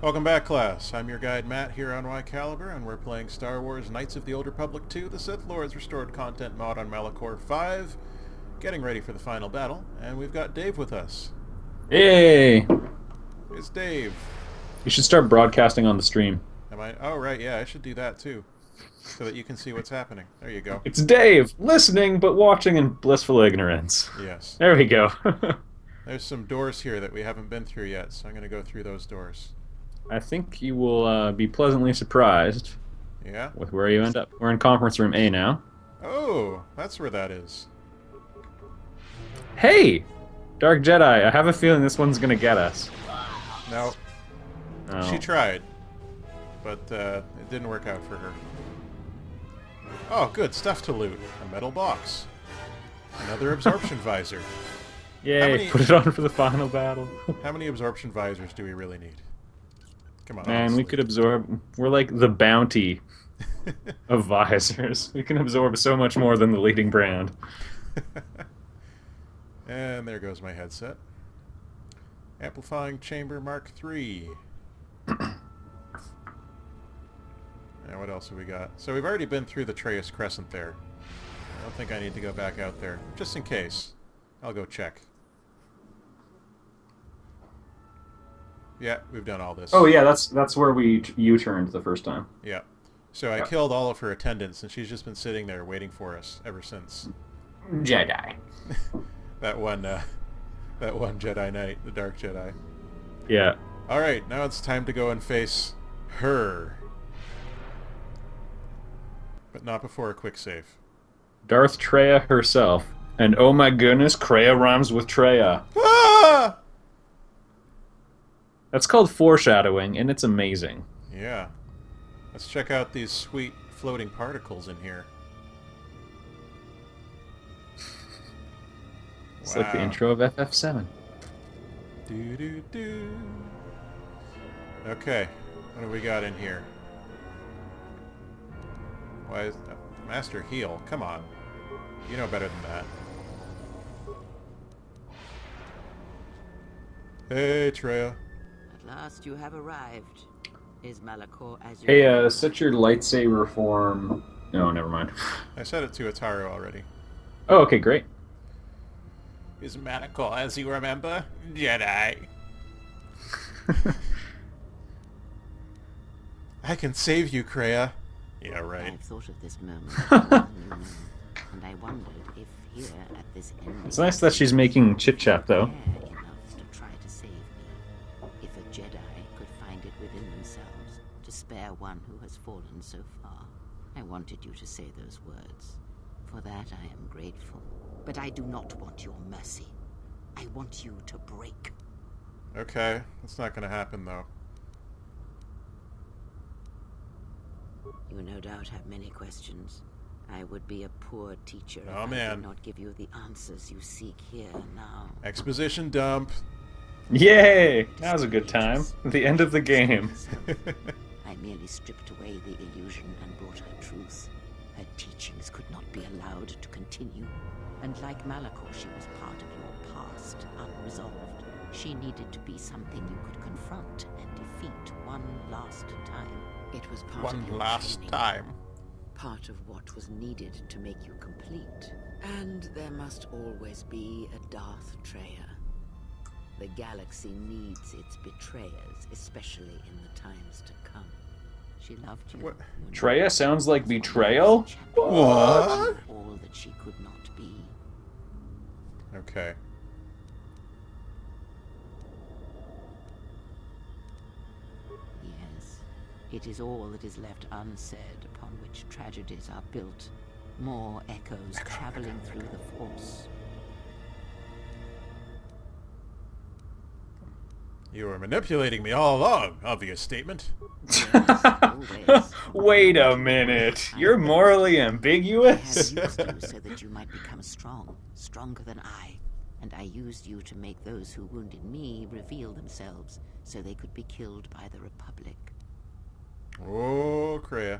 Welcome back, class. I'm your guide, Matt, here on Whycalibur, and we're playing Star Wars Knights of the Old Republic 2, the Sith Lords Restored Content mod on Malachor V, getting ready for the final battle, and we've got Dave with us. Hey! It's Dave. You should start broadcasting on the stream. Am I? Oh, right, yeah, I should do that, too, so that you can see what's happening. There you go. It's Dave, listening but watching in blissful ignorance. Yes. There we go. There's some doors here that we haven't been through yet, so I'm going to go through those doors. I think you will be pleasantly surprised Yeah? with where you end up. We're in conference room A now. Oh, that's where that is. Hey! Dark Jedi, I have a feeling this one's gonna get us. No. Oh. She tried, but it didn't work out for her. Oh, good. Stuff to loot. A metal box. Another absorption visor. Yay, put it on for the final battle. How many absorption visors do we really need? Come on, Man, honestly. we could absorb... We're like the bounty of visors. We can absorb so much more than the leading brand. And there goes my headset. Amplifying chamber Mark III. And what else have we got? So we've already been through the Traya Crescent there. I don't think I need to go back out there. Just in case. I'll go check. Yeah, we've done all this. Oh yeah, that's where we U-turned the first time. Yeah. So I killed all of her attendants, and she's just been sitting there waiting for us ever since. Jedi. that one Jedi Knight, the Dark Jedi. Yeah. All right, now it's time to go and face her. But not before a quick save. Darth Traya herself. And oh my goodness, Kreia rhymes with Traya. Ah! That's called foreshadowing, and it's amazing. Yeah. Let's check out these sweet floating particles in here. It's like the intro of FF7. Do-do-do. Okay, what do we got in here? Why is Master Heal? Come on. You know better than that. Hey, Traya. At last you have arrived. Is Malachor as you... Hey, set your lightsaber form... No, never mind. I set it to Ataru already. Oh, okay, great. Is Malachor as you remember? Jedi. I can save you, Kreia. Yeah, right. I've thought of this moment. And I wondered if here at this end... It's nice that she's making chit-chat, though. care enough to try to save me. If a Jedi could find it within themselves to spare one who has fallen so far. I wanted you to say those words. For that I am grateful. But I do not want your mercy. I want you to break. Okay, that's not gonna happen, though. You no doubt have many questions. I would be a poor teacher if Oh, I man. did not give you the answers you seek here now. Exposition dump. Yay! That was a good time. The end of the game. I merely stripped away the illusion and brought her truth. Her teachings could not be allowed to continue. And like Malachor, she was part of your past, unresolved. She needed to be something you could confront and defeat one last time. It was part of One your last training, time. part of what was needed to make you complete. And there must always be a Darth Traya. The galaxy needs its betrayers, especially in the times to come. She loved you. What? Traya sounds like betrayal? What? All that she could not be. Okay. Yes, it is all that is left unsaid upon which tragedies are built. More echoes traveling through the Force. You were manipulating me all along. Obvious statement. Always. Wait a minute. You're morally I have ambiguous? used you so that you might become strong, stronger than I. And I used you to make those who wounded me reveal themselves, so they could be killed by the Republic. Oh, Kreia.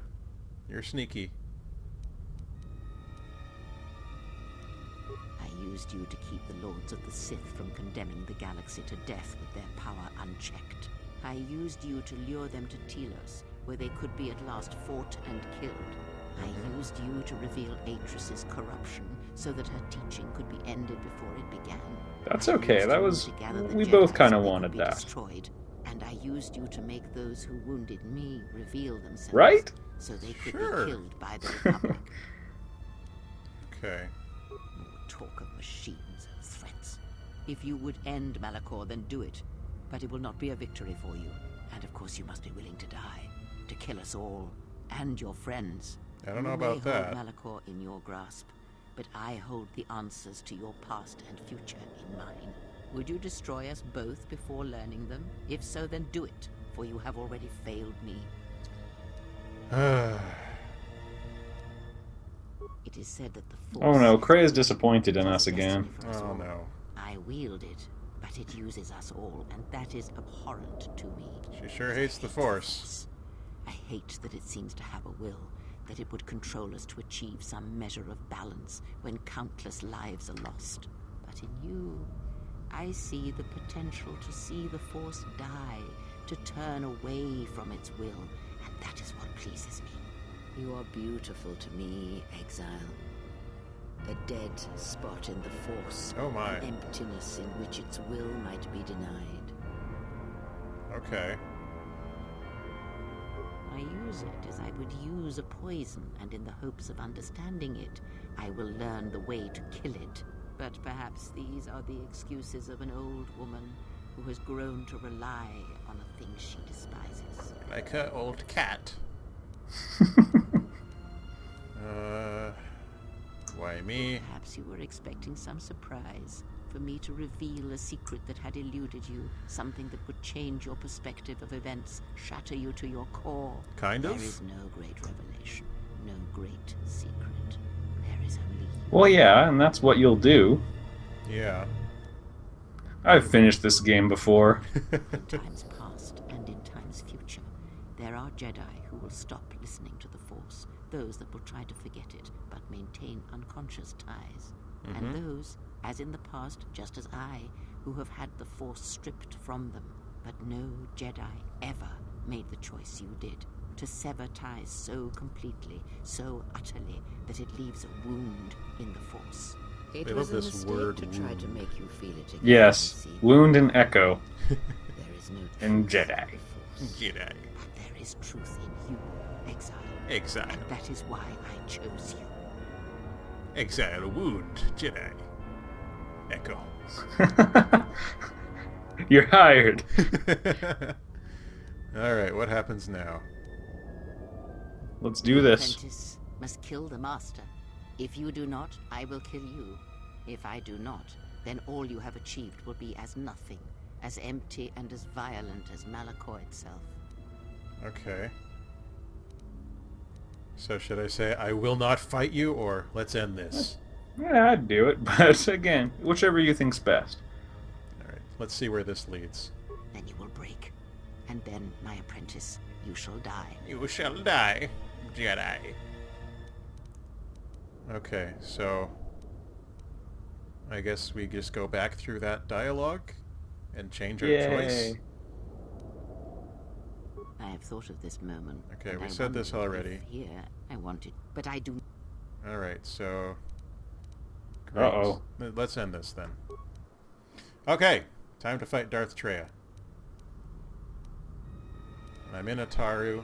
You're sneaky. I used you to keep the Lords of the Sith from condemning the galaxy to death with their power unchecked. I used you to lure them to Telos, where they could be at last fought and killed. I used you to reveal Atris's corruption, so that her teaching could be ended before it began. That's okay. That was... We both kind of wanted that. Destroyed, and I used you to make those who wounded me reveal themselves. Right? So they could be killed by the Republic. Okay. Talk of machines and threats. If you would end Malachor, then do it. But it will not be a victory for you. And of course you must be willing to die. To kill us all. And your friends. I don't know about that. You may hold Malachor in your grasp. But I hold the answers to your past and future in mine. Would you destroy us both before learning them? If so, then do it. For you have already failed me. It is said that the Force... Oh no, Cray is disappointed in us again. Oh no. I wield it, but it uses us all, and that is abhorrent to me. She sure hates the Force. I hate that it seems to have a will, that it would control us to achieve some measure of balance when countless lives are lost. But in you, I see the potential to see the Force die, to turn away from its will, and that is what pleases me. You are beautiful to me, Exile. A dead spot in the Force. Oh my. An emptiness in which its will might be denied. Okay. I use it as I would use a poison, and in the hopes of understanding it, I will learn the way to kill it. But perhaps these are the excuses of an old woman who has grown to rely on a thing she despises. Like her old cat. Why me? Perhaps you were expecting some surprise. For me to reveal a secret that had eluded you. Something that would change your perspective of events, shatter you to your core. Kind of? There is no great revelation. No great secret. There is only you. Well, yeah, and that's what you'll do. Yeah. I've finished this game before. In times past and in times future, there are Jedi who will stop listening to the Force. Those that will try to forget it, but maintain unconscious ties. And those, as in the past, just as I, who have had the Force stripped from them. But no Jedi ever made the choice you did. To sever ties so completely, so utterly, that it leaves a wound in the Force. It was a mistake to try to make you feel it again. Yes, wound and echo. There is no And truth Jedi. in the Force. Jedi. But there is truth in you, Exile. Exile. And that is why I chose you. Exile, wound, Jedi. Echo. You're hired. Alright, what happens now? Let's do this. Apprentice must kill the master. If you do not, I will kill you. If I do not, then all you have achieved will be as nothing, as empty and as violent as Malachor itself. Okay. So should I say, I will not fight you, or let's end this? Yeah, I'd do it, but again, whichever you think's best. Alright, let's see where this leads. Then you will break. And then, my apprentice, you shall die. You shall die, Jedi. Okay, so... I guess we just go back through that dialogue and change our choice. I have thought of this moment. Okay, and we I said this wondered already. if here, I wanted, but I do. Alright, so... Great. Uh-oh. Let's end this then. Okay, time to fight Darth Traya. I'm in Ataru.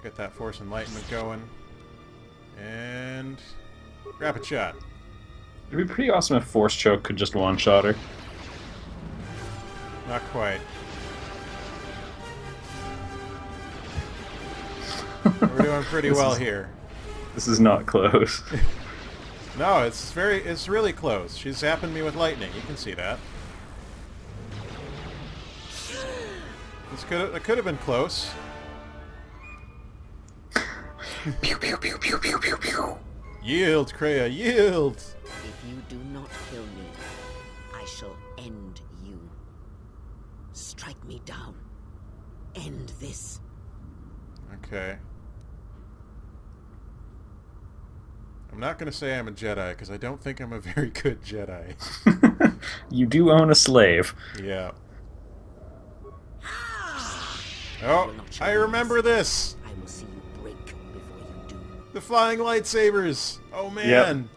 Get that Force Enlightenment going. And... rapid shot. It'd be pretty awesome if Force Choke could just one-shot her. Not quite. We're doing pretty well here. This is not close. No, it's really close. She's zapping me with lightning. You can see that. It could have been close. Pew pew pew pew pew pew pew. Yield, Kreia, yield! If you do not kill me, I shall end you. Strike me down. End this. Okay. I'm not going to say I'm a Jedi, because I don't think I'm a very good Jedi. You do own a slave. Yeah. Oh, will not show I remember mercy. this! I will see you break before you do. The flying lightsabers! Oh man!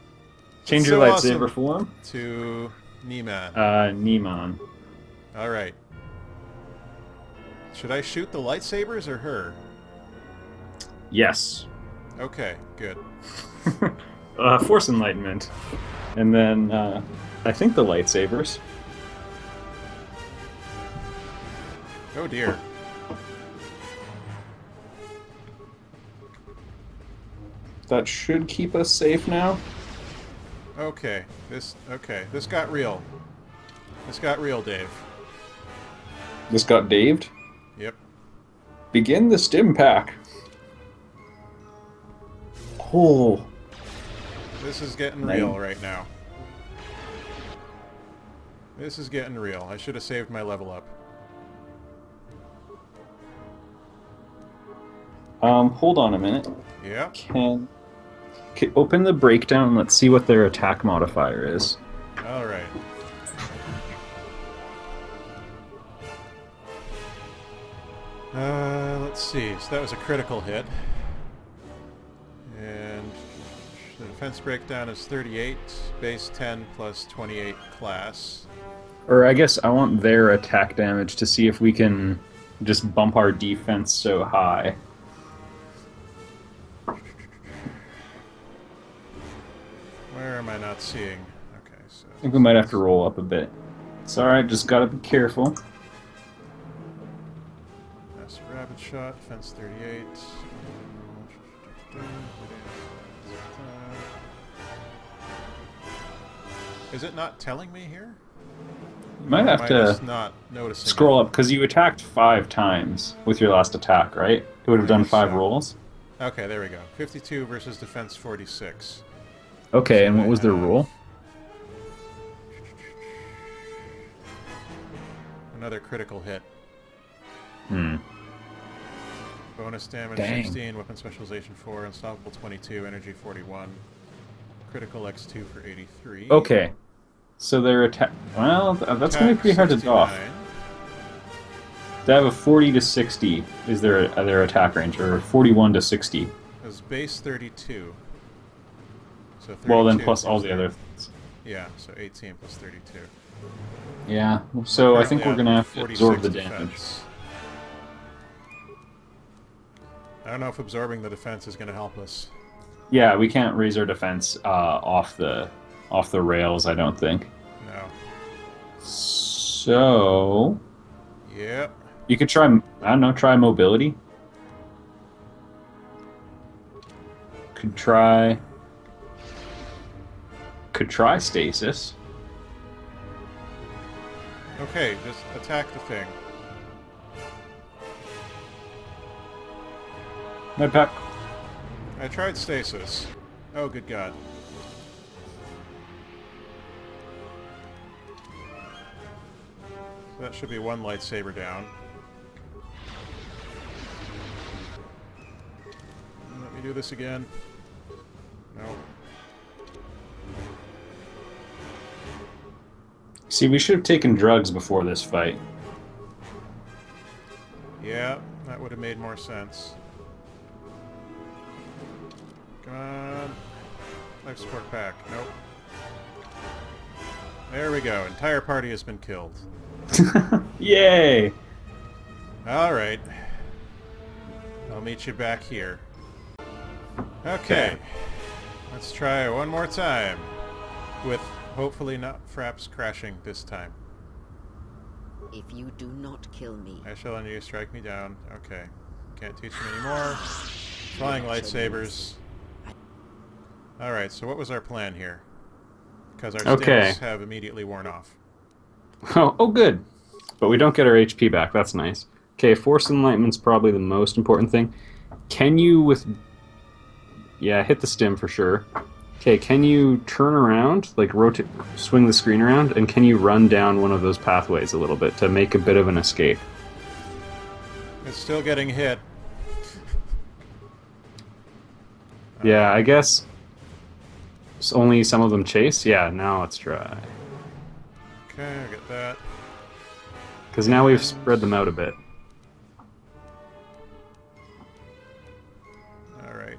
Change It's your so lightsaber awesome. form. To Nieman. Niemon. Alright. Should I shoot the lightsabers or her? Yes. Okay, good. Force Enlightenment. And then, I think the lightsabers. Oh dear. That should keep us safe now. Okay, this got real. This got real, Dave. This got daved. Yep. Begin the stim pack. Oh. This is getting Nice. real right now. This is getting real. I should have saved my level up. Hold on a minute. Yeah. Okay, open the breakdown and let's see what their attack modifier is. Alright. Let's see. So that was a critical hit. And the defense breakdown is 38, base 10 plus 28 class. Or I guess I want their attack damage to see if we can just bump our defense so high. Where am I not seeing? Okay, so... I think we might have to roll up a bit. It's alright, just gotta be careful. That's a rabbit shot, defense 38. Is it not telling me here? You might Or have am I to just not noticing scroll it? up, because you attacked 5 times with your last attack, right? It would have done 5 So- rolls. Okay, there we go. 52 versus defense 46. Okay, and what I was their have roll? Another critical hit. Hmm. Bonus damage Dang. 16, weapon specialization 4, unstoppable 22, energy 41. Critical X2 for 83. Okay. So their attack... Well, that's going to be pretty hard to doff. 69. They have a 40 to 60 is their attack range, or 41 to 60. It was base 32. So 32 Well, then plus all plus the other things. Yeah, so 18 plus 32. Yeah, so I think we're Currently going to at have to absorb 46 the damage. defense. I don't know if absorbing the defense is going to help us. Yeah, we can't raise our defense off the rails, I don't think. No. So... Yep. You could try, I don't know, try mobility. Could try stasis. Okay, just attack the thing. My pack. I tried stasis. Oh, good God. That should be one lightsaber down. Let me do this again. No. See, we should have taken drugs before this fight. Yeah, that would have made more sense. Come on. Life support pack. Nope. There we go. Entire party has been killed. Yay! Alright. I'll meet you back here. Okay. Let's try one more time. With hopefully not Fraps crashing this time. If you do not kill me, I shall undo strike me down. Okay. Can't teach him anymore. Flying lightsabers. Alright, so what was our plan here? Because our stims have immediately worn off. Oh, good. But we don't get our HP back. That's nice. Okay, Force Enlightenment's probably the most important thing. Can you with... Yeah, hit the stim for sure. Okay, can you turn around, like rotate, swing the screen around, and can you run down one of those pathways a little bit to make a bit of an escape? It's still getting hit. Yeah, I guess only some of them chase? Yeah, now let's try. Okay, I get that. Because now we've spread them out a bit.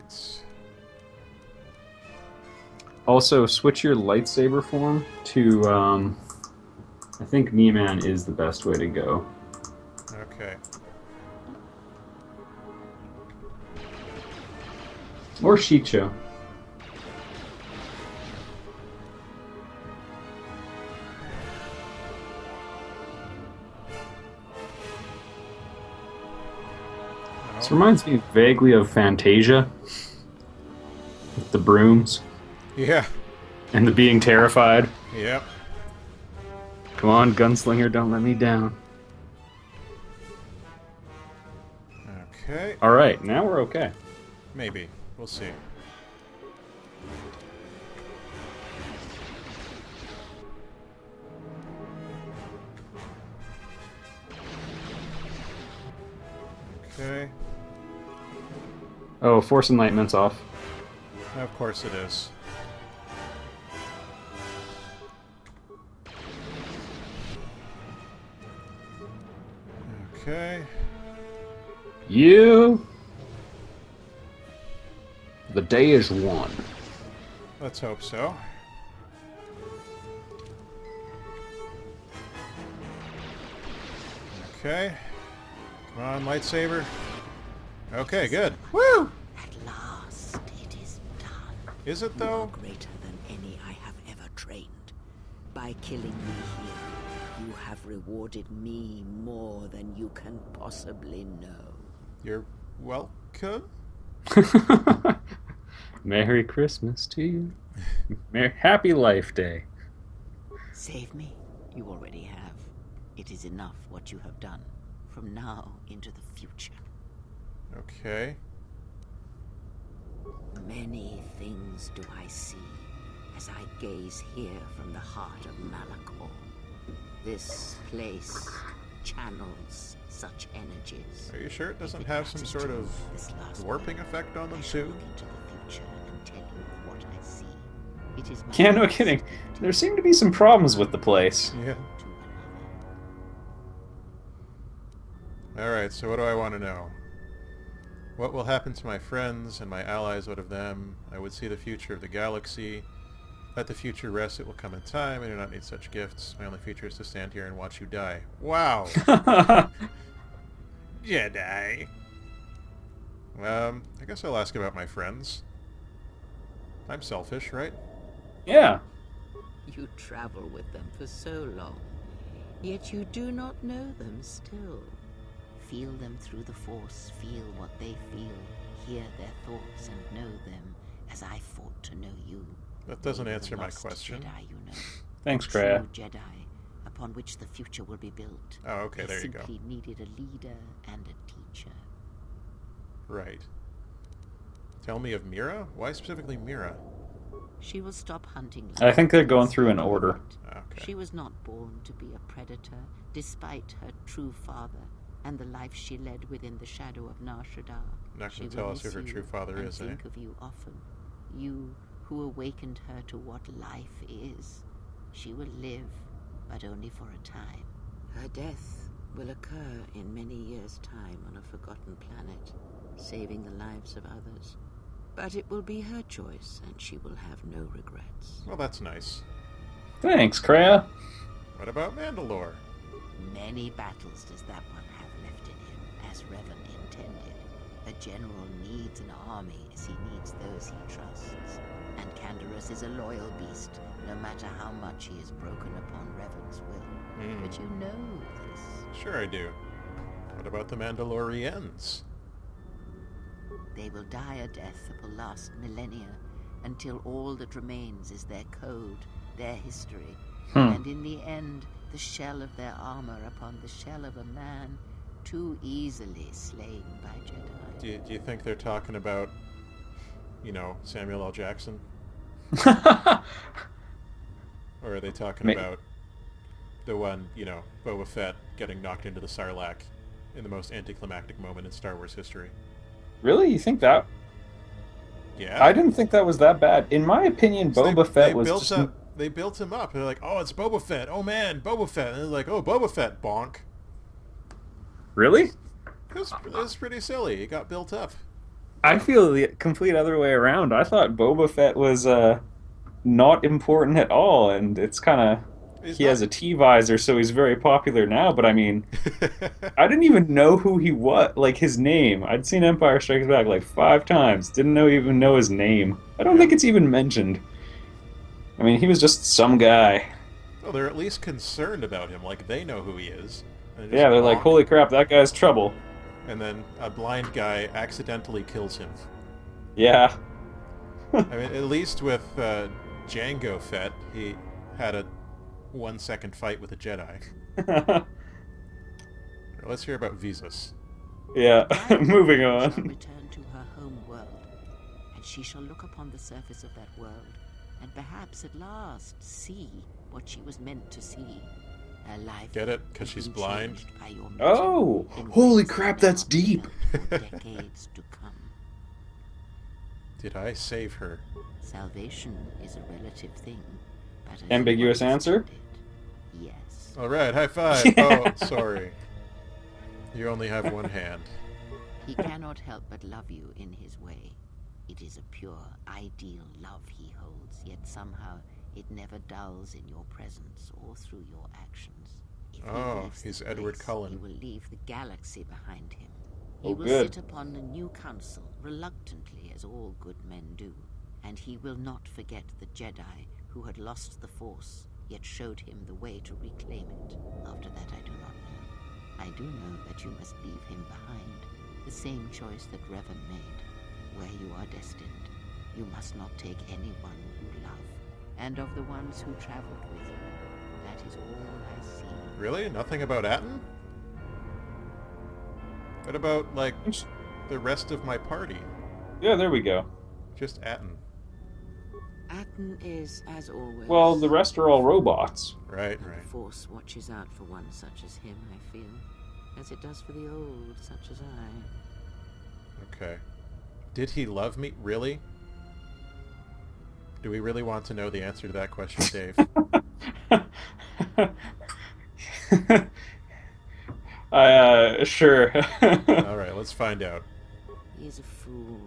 Alright. Also, switch your lightsaber form to, I think Me-Man is the best way to go. Okay. Or Shicho. This reminds me vaguely of Fantasia. With the brooms. Yeah. And the being terrified. Yep. Come on, gunslinger, don't let me down. Okay. Alright, now we're okay. Maybe. We'll see. Okay. Oh, Force Enlightenment's off. Of course it is. Okay. You... The day is won. Let's hope so. Okay. Come on, lightsaber. Okay, good. Woo! At last, it is done. Is it, You though? are greater than any I have ever trained. By killing me here, you have rewarded me more than you can possibly know. You're welcome? Merry Christmas to you. Happy Life Day. Save me, you already have. It is enough what you have done. From now into the future. Okay. Many things do I see as I gaze here from the heart of Malachor. This place channels such energies. Are you sure it doesn't have some sort of warping effect on them too? Look into the future and tell you what I see. It is my Yeah, no kidding. There seem to be some problems with the place. Yeah. to another. Alright, so what do I want to know? What will happen to my friends and my allies? What of them? I would see the future of the galaxy. Let the future rest, it will come in time. I do not need such gifts. My only future is to stand here and watch you die. Wow! Jedi! I guess I'll ask about my friends. I'm selfish, right? Yeah. You travel with them for so long, yet you do not know them still. Feel them through the Force, feel what they feel, hear their thoughts and know them as I fought to know you. That doesn't They were answer the my lost question. Jedi, you know. Thanks, True Traya. Jedi, upon which the future will be built. Oh, okay, They there you go. simply needed a leader and a teacher. Right. Tell me of Mira? Why specifically Mira? She will stop hunting. I think they're going lions through in and order. hunt. Okay. She was not born to be a predator, despite her true father and the life she led within the shadow of Nar Shaddaa. Not She gonna will tell us who miss her you true father and is, eh? think of you often. You who awakened her to what life is. She will live, but only for a time. Her death will occur in many years' time on a forgotten planet, saving the lives of others. But it will be her choice, and she will have no regrets. Well, that's nice. Thanks, Traya. What about Mandalore? Many battles does that one have left in him, as Revan intended. A general needs an army as he needs those he trusts. And Canderous is a loyal beast, no matter how much he is broken upon Revan's will. But you know this. Sure I do. What about the Mandalorians? They will die a death that will last millennia, until all that remains is their code, their history. And in the end, the shell of their armor upon the shell of a man, too easily slain by Jedi. Do you think they're talking about, you know, Samuel L. Jackson? Or are they talking about the one, you know, Boba Fett getting knocked into the Sarlacc in the most anticlimactic moment in Star Wars history? Really? You think that? Yeah. I didn't think that was that bad. In my opinion, Boba Fett was built just... up, they built him up. They're like, oh, it's Boba Fett. Oh, man, Boba Fett. And they're like, oh, Boba Fett, bonk. Really? It was pretty silly. It got built up. I feel the complete other way around. I thought Boba Fett was not important at all, and it's kind of He's he not. has a T visor, so he's very popular now. But I mean, I didn't even know who he was, like his name. I'd seen Empire Strikes Back like 5 times. Didn't even know his name. I don't think it's even mentioned. I mean, he was just some guy. Well, they're at least concerned about him. Like, they know who he is. And Yeah, they're like, honk, holy crap, that guy's trouble. and then a blind guy accidentally kills him. Yeah. I mean, at least with Jango Fett, he had a 1-second fight with a Jedi. Let's hear about Visas. Yeah, moving Shall on. return to her home world, and she shall look upon the surface of that world, and perhaps at last see what she was meant to see. Her life Get it? 'Cause has she's been blind? changed by your Oh, mission in holy ways crap, that that's cannot be deep. known for decades to come. Did I save her? Salvation is a relative thing, but as Ambiguous you answer? understand it, yes. Alright, high five! Yeah. Oh, sorry. You only have one hand. He cannot help but love you in his way. It is a pure, ideal love he holds, yet somehow it never dulls in your presence or through your actions. If he Oh, leaves he's this Edward place, Cullen. He will leave the galaxy behind him. He Oh, will good. sit upon a new council, reluctantly as all good men do, and he will not forget the Jedi who had lost the Force, yet showed him the way to reclaim it. After that I do not know. I do know that you must leave him behind, the same choice that Revan made. Where you are destined, you must not take anyone you love, and of the ones who traveled with you, that is all I see. Really? Nothing about Atten? What about, like, the rest of my party? Yeah, there we go. Just Atten. Atten is, as always... Well, the rest are all robots. Right, and right. the Force watches out for one such as him, I feel, as it does for the old such as I. Okay. Did he love me? Really? Do we really want to know the answer to that question, Dave? Sure. Alright, let's find out. He is a fool,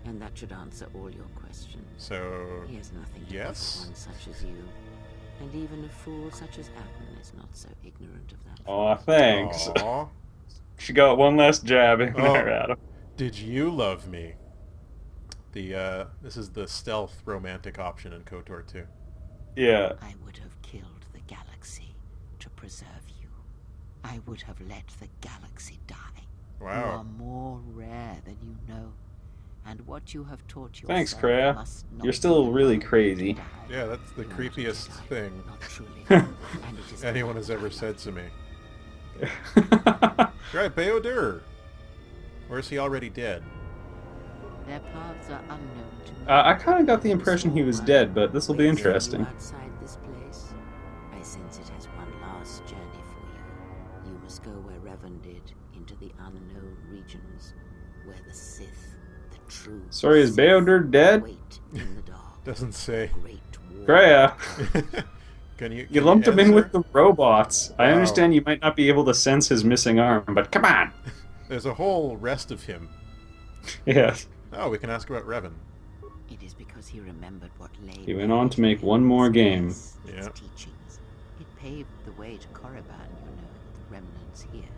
and that should answer all your questions. So, He has nothing to yes? give one such as you, and even a fool such as Atten is not so ignorant of that. Aw, thanks. Aw. She got one less jab in Oh. there, Adam. Did you love me? This is the stealth romantic option in KOTOR 2. Yeah. I would have killed the galaxy to preserve you. I would have let the galaxy die. You are Wow. more rare than you know, and what you have taught yourself Thanks, Traya. must not You're still be really allowed to crazy. die. Yeah, that's the You are not a creepiest Jedi, thing not truly, and it is anyone about has ever time. said to me. Right, Beodur! Or is he already dead? Their paths are unknown to me. I kind of got the impression he was dead, but this will be Wait for you interesting. outside this place. I sense it has one last journey for you. You must go where Revan did, into the unknown regions, where the Sith, the true Sorry, is Sith, Beodur dead? wait in the dark. Doesn't say. Great war. Traya, Can you you lumped him in answer? with the robots. I Wow. understand you might not be able to sense his missing arm, but come on! There's a whole rest of him. Yes. Oh, we can ask about Revan. It is because he remembered what lay. He went on to make one more game. Its Yeah. teachings. It paved the way to Korriban, you know, the remnants here.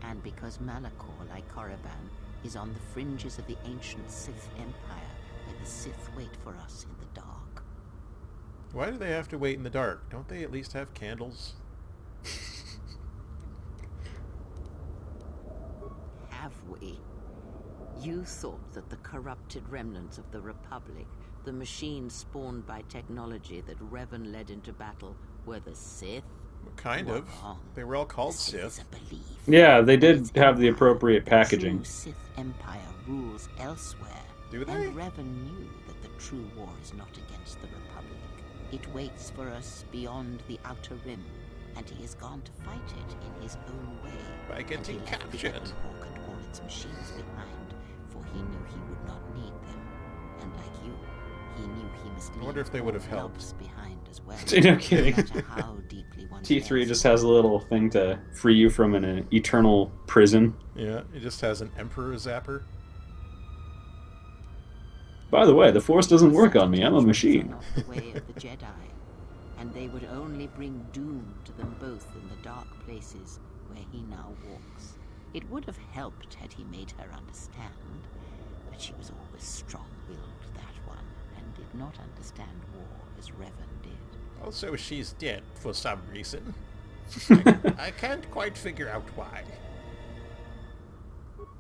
And because Malachor, like Korriban, is on the fringes of the ancient Sith Empire, where the Sith wait for us in the dark. Why do they have to wait in the dark? Don't they at least have candles? Have we? You thought that the corrupted remnants of the Republic, the machines spawned by technology that Revan led into battle, were the Sith? Kind You are of. wrong. They were all called The Sith is Sith. a belief. Yeah, they did Its have the empire, appropriate the packaging. True Sith Empire rules elsewhere. Do they? And Revan knew that the true war is not against the Republic. It waits for us beyond the Outer Rim, and he has gone to fight it in his own way. By And getting he left the captured. Ebonhawk and all its machines behind, for he knew he would not need them. And like you, he knew he must leave wonder if they would have all helped. knobs behind as well. No kidding. No matter how deeply one T3 cares just about has a little thing to free you from an eternal prison. Yeah, it just has an Emperor Zapper. By the way, the Force doesn't work on me. I'm a machine. Not the way of the Jedi, and they would only bring doom to them both in the dark places where he now walks. It would have helped had he made her understand, but she was always strong-willed, that one, and did not understand war as Revan did. Also, she's dead for some reason. I can't quite figure out why.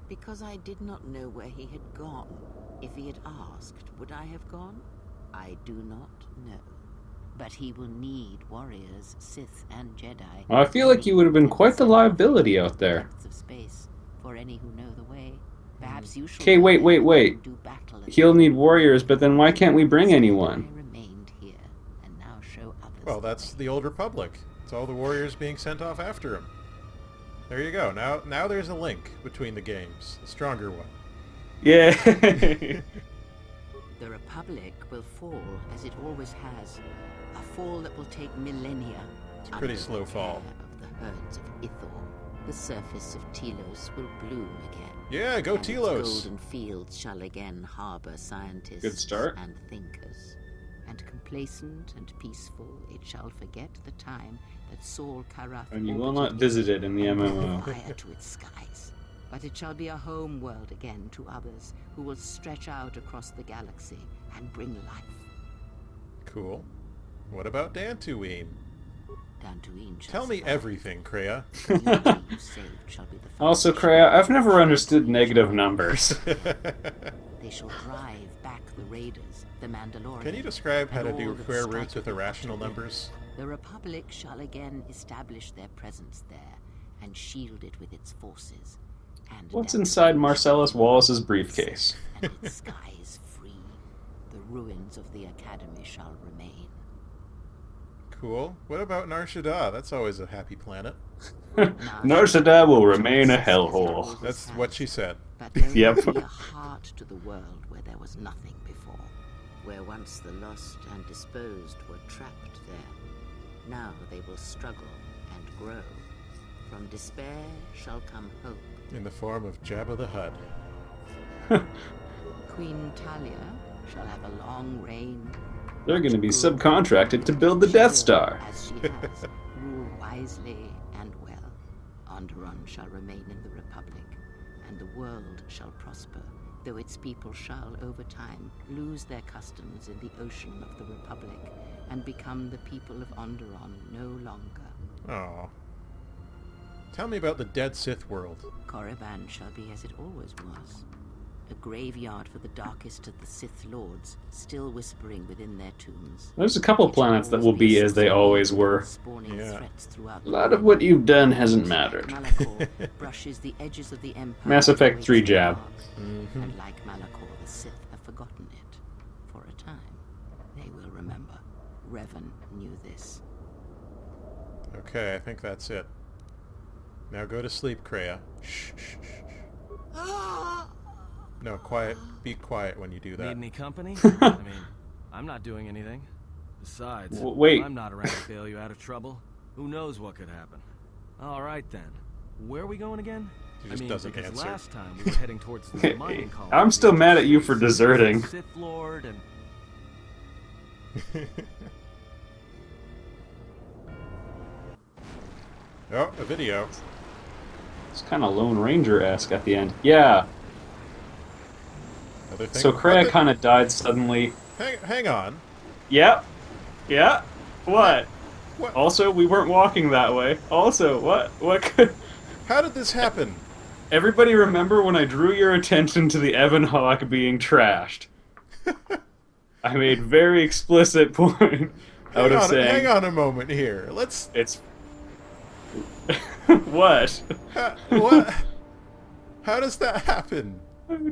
Because I did not know where he had gone. If he had asked, would I have gone? I do not know. But he will need warriors, Sith and Jedi. Well, I feel like you would have been quite the liability out there. Of space, for any who know the way. Perhaps you shall Okay, wait. do battle He'll need warriors, but then why can't we bring anyone? I remained here, and now show others. Well, that's the Old Republic. It's all the warriors being sent off after him. There you go. Now there's a link between the games. A stronger one. Yeah. The Republic will fall, as it always has. A fall that will take millennia. It's a pretty slow fall. Of the herds of Ithor, the surface of Telos will bloom again. Yeah, go and Telos! Its golden fields shall again harbor scientists Good start. and thinkers. And complacent and peaceful, it shall forget the time that Saul Karath And you will not visit it in the MMO. fire to its skies. But it shall be a home world again to others who will stretch out across the galaxy and bring life. Cool. What about Dantooine? Dantooine shall Tell me survive. everything, Kreia. The unity you saved shall be the Also, foundation. Kreia, I've never understood negative numbers. They shall drive back the raiders, the Mandalorian. Can you describe how to and do all that square strike roots with at the irrational bottom. numbers? The Republic shall again establish their presence there and shield it with its forces. And What's Dantooine inside shall Marcellus be Wallace's safe briefcase? And its skies free. The ruins of the Academy shall remain. Cool. What about Nar Shaddaa? That's always a happy planet. Nar Shaddaa will remain a hellhole. That's what she said. But there Yep. will be a heart to the world where there was nothing before. Where once the lost and disposed were trapped there. Now they will struggle and grow. From despair shall come hope. In the form of Jabba the Hutt. Queen Talia shall have a long reign. They're going to be subcontracted to build the Death Star. As she has, rule wisely and well. Onderon shall remain in the Republic, and the world shall prosper, though its people shall, over time, lose their customs in the ocean of the Republic, and become the people of Onderon no longer. Aw. Tell me about the Dead Sith world. Korriban shall be as it always was. A graveyard for the darkest of the Sith Lords, still whispering within their tombs. There's a couple planets that will be as they always were. Spawning Yeah. threats throughout A lot of what you've done hasn't mattered. Malachor brushes the edges of the Empire. Mass Effect with 3 waste jab. marks, And like Malachor, the Sith have forgotten it. For a time, they will remember. Revan knew this. Okay, I think that's it. Now go to sleep, Kreia. Shh, shh, shh, shh. No, quiet. Be quiet when you do Need that. any company? I mean, I'm not doing anything. Besides, Wait. I'm not around to bail you out of trouble. Who knows what could happen? All right then. Where are we going again? He just I mean, doesn't because answer. last time we were heading towards the mining colony. I'm still mad at you for deserting. Sith Lord and Oh, a video. It's kind of Lone Ranger-esque at the end. Yeah. Other thing. So Kreia kind of died suddenly. Hang on. Yep. Yeah. What? What? Also, we weren't walking that way. Also, what? What could... How did this happen? Everybody remember when I drew your attention to the Evan Hawk being trashed? I made very explicit point out of saying... Hang on a moment here. Let's... It's... What? What? How does that happen?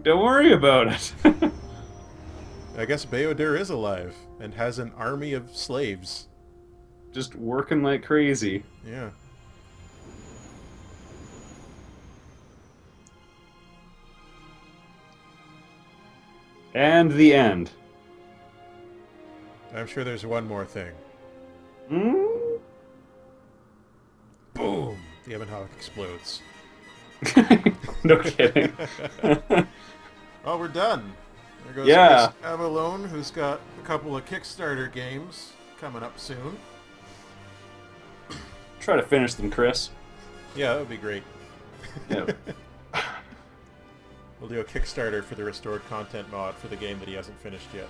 Don't worry about it. I guess Bayodir is alive and has an army of slaves. Just working like crazy. Yeah. And the end. I'm sure there's one more thing. Mm? Boom! The Ebon Hawk explodes. No kidding. Oh, we're done. There goes Yeah. Chris Avallone, who's got a couple of Kickstarter games coming up soon. Try to finish them, Chris. Yeah, that would be great. Yeah. We'll do a Kickstarter for the restored content mod for the game that he hasn't finished yet.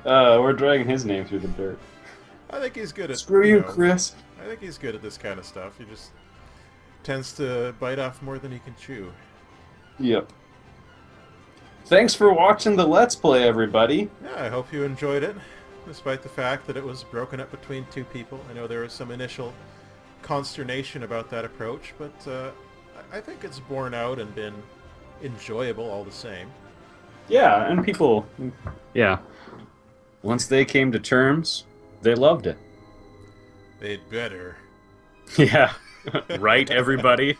We're dragging his name through the dirt. I think he's good at... Screw you, Chris. I think he's good at this kind of stuff. He just tends to bite off more than he can chew. Yep. Thanks for watching the Let's Play, everybody. Yeah, I hope you enjoyed it, despite the fact that it was broken up between two people. I know there was some initial consternation about that approach, but I think it's borne out and been enjoyable all the same. Yeah, and people... Yeah. Once they came to terms, they loved it. They'd better. Yeah. Right, everybody?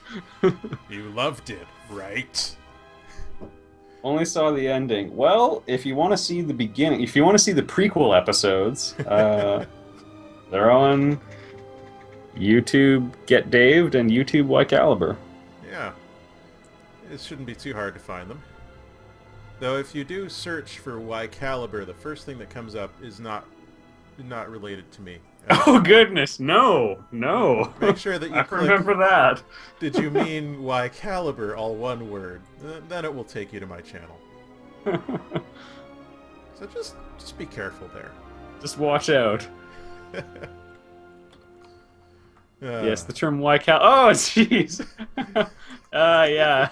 You loved it, right? Only saw the ending. Well, if you want to see the beginning, if you want to see the prequel episodes, they're on YouTube GetDaved and YouTube Whycalibur. Yeah. It shouldn't be too hard to find them. Though if you do search for Whycalibur, the first thing that comes up is not related to me. Oh goodness, no, no. Make sure that you I click, remember that. did you mean Whycalibur, all one word? Then it will take you to my channel. So just be careful there. Just watch out. Yes, the term Whycal. Oh, jeez. Yeah.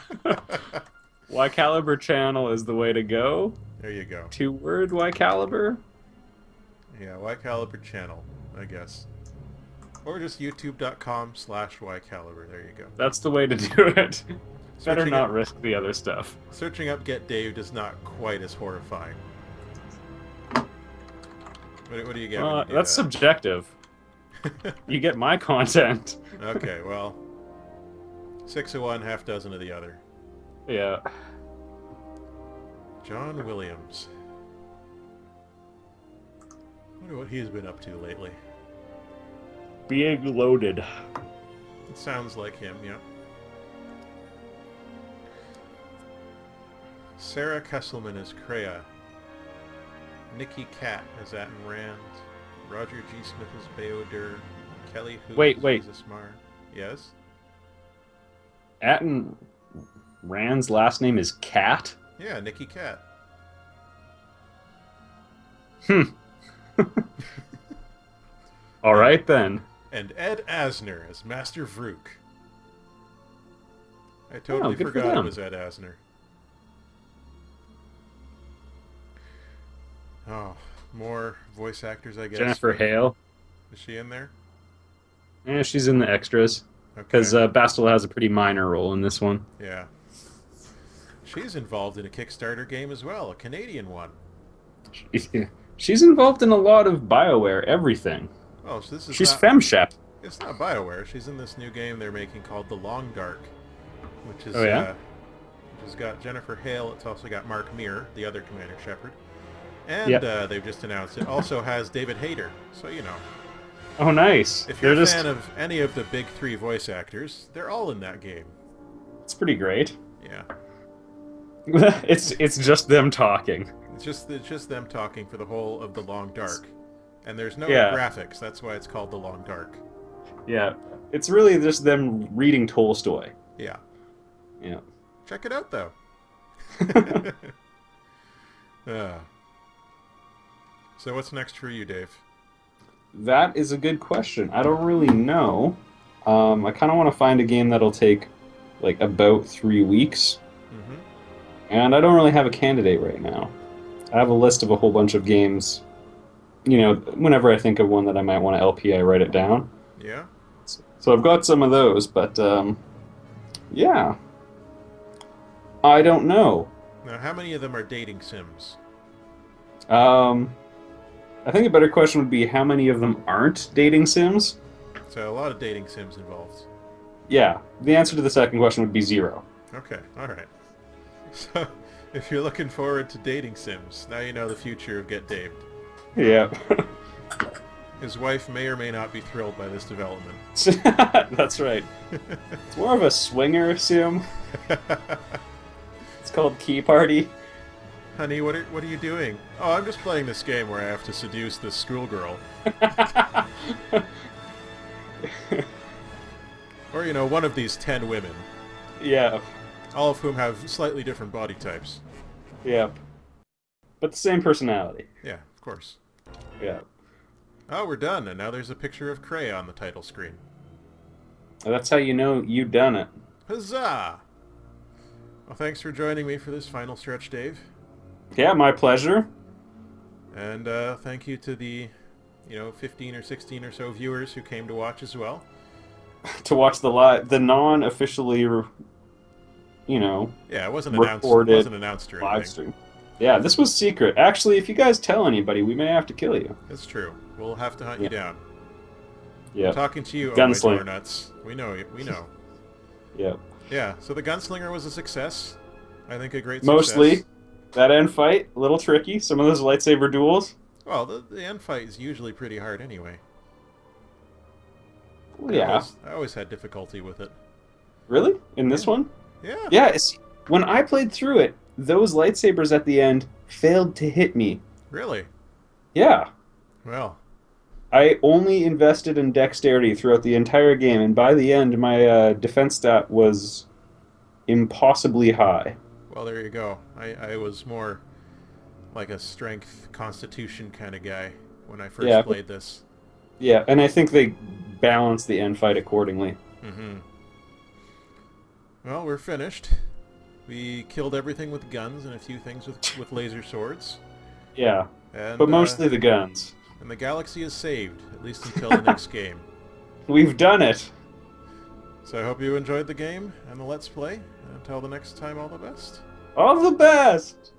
Whycalibur channel is the way to go. There you go. 2-word Whycalibur. Yeah, Whycalibur channel, I guess. Or just youtube.com/Whycalibur. There you go. That's the way to do it. Better Searching not up- risk the other stuff. Searching up GetDaved is not quite as horrifying. What do you get? when you do That's that? subjective. You get my content. Okay, well, 6 of one, half dozen of the other. Yeah. John Williams. Wonder what he's been up to lately. Being loaded. It sounds like him, yeah. Sarah Kesselman as Traya. Nikki Cat as Atten Rand. Roger G. Smith as Beodur. Kelly Hu Wait. as Asmar. Yes? Atten Rand's last name is Cat? Yeah, Nikki Cat. Alright then. And Ed Asner as Master Vrook. I totally good for forgot it them. was Ed Asner. Oh, more voice actors, I guess. Jennifer Hale. Is she in there? Yeah, she's in the extras. Okay. Because Bastel has a pretty minor role in this one. Yeah. She's involved in a Kickstarter game as well, a Canadian one. She's involved in a lot of BioWare everything. Oh, so this is She's not, FemShep. It's not BioWare. She's in this new game they're making called The Long Dark, which is Oh, yeah? which has got Jennifer Hale. It's also got Mark Meir, the other Commander Shepard, and Yep. they've just announced it also has David Hayter. So you know, Oh, nice. if you're They're a just... fan of any of the big three voice actors, they're all in that game. It's pretty great. Yeah, it's just them talking. it's just them talking for the whole of The Long Dark, and there's no Yeah. graphics. That's why it's called The Long Dark. Yeah. It's really just them reading Tolstoy. Yeah, Yeah. check it out though. So what's next for you, Dave? That is a good question. I don't really know. I kind of want to find a game that'll take like about 3 weeks, Mm-hmm. and I don't really have a candidate right now. I have a list of a whole bunch of games. You know, whenever I think of one that I might want to LP, I write it down. Yeah? So I've got some of those, but yeah, I don't know. Now, how many of them are dating sims? I think a better question would be how many of them aren't dating sims? So a lot of dating sims involved. Yeah, the answer to the second question would be 0. Okay, alright. So, if you're looking forward to dating sims, now you know the future of GetDaved. Yeah. His wife may or may not be thrilled by this development. That's right. It's more of a swinger sim. It's called Key Party. Honey, what are you doing? Oh, I'm just playing this game where I have to seduce this schoolgirl. Or, you know, one of these 10 women. Yeah. All of whom have slightly different body types. Yeah. But the same personality. Yeah, of course. Yeah. Oh, we're done, and now there's a picture of Traya on the title screen. That's how you know you done it. Huzzah! Well, thanks for joining me for this final stretch, Dave. Yeah, my pleasure. And thank you to the, 15 or 16 or so viewers who came to watch as well. To watch the non-officially, Yeah, it wasn't announced. It recorded wasn't announced or anything. live stream. Yeah, this was secret. Actually, if you guys tell anybody, we may have to kill you. It's true. We'll have to hunt you down. Yeah. I'm talking to you, oh Gunslinger. my door nuts. We know. We know. Yeah. Yeah. So the Gunslinger was a success. I think a great Mostly. success. That end fight, a little tricky. Some of those lightsaber duels. Well, the end fight is usually pretty hard anyway. Well, yeah. I always had difficulty with it. Really? In this one? Yeah. Yeah. When I played through it, those lightsabers at the end failed to hit me. Really? Yeah. Well. I only invested in dexterity throughout the entire game, and by the end, my defense stat was impossibly high. Well, there you go. I was more like a strength, constitution kind of guy when I first played this. Yeah, and I think they balanced the end fight accordingly. Mm-hmm. Well, we're finished. We killed everything with guns and a few things with laser swords. Yeah, and, but mostly the guns. And the galaxy is saved, at least until the next game. We've done it! So I hope you enjoyed the game and the Let's Play. Until the next time, all the best. All the best!